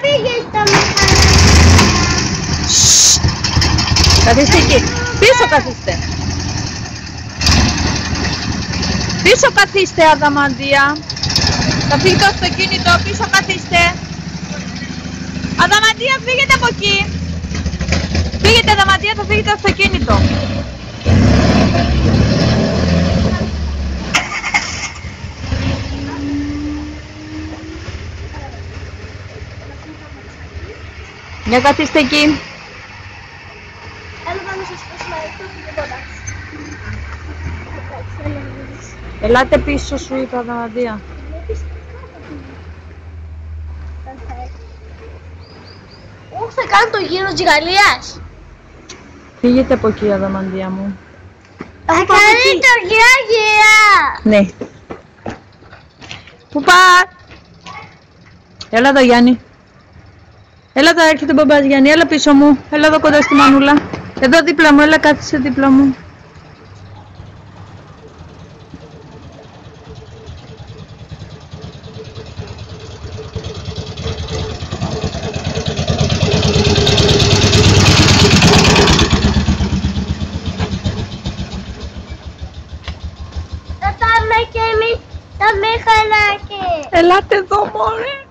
πήγες στο μηχανάκι. Καθίστε εκεί. Πίσω καθίστε. Πίσω καθίστε, Αδαμαντία. Θα φύγει το αυτοκίνητο. Πίσω καθίστε. Αδαμαντία, φύγετε από εκεί. Φύγετε, Αδαμαντία, θα φύγει το αυτοκίνητο. Για καθίστε εκεί. Έλα να σας πω σημαντικό και τίποτα. Ελάτε πίσω, σου είπα, Αδαμαντία. Όχι, θα κάνω το γύρο της Γαλλίας. Φύγετε από εκεί, Αδαμαντία μου. Θα κάνει το γύρο. Ναι. Πού πας? Έλα εδώ, Γιάννη. Έλα εδώ, έρχεται ο μπαμπάς Γιάννη. Έλα πίσω μου. Έλα εδώ κοντά στη μανούλα. Εδώ δίπλα μου. Έλα, κάθισε δίπλα μου. Θα πάμε κι εμείς στο μηχανάκι. Ελάτε εδώ, μωρέ.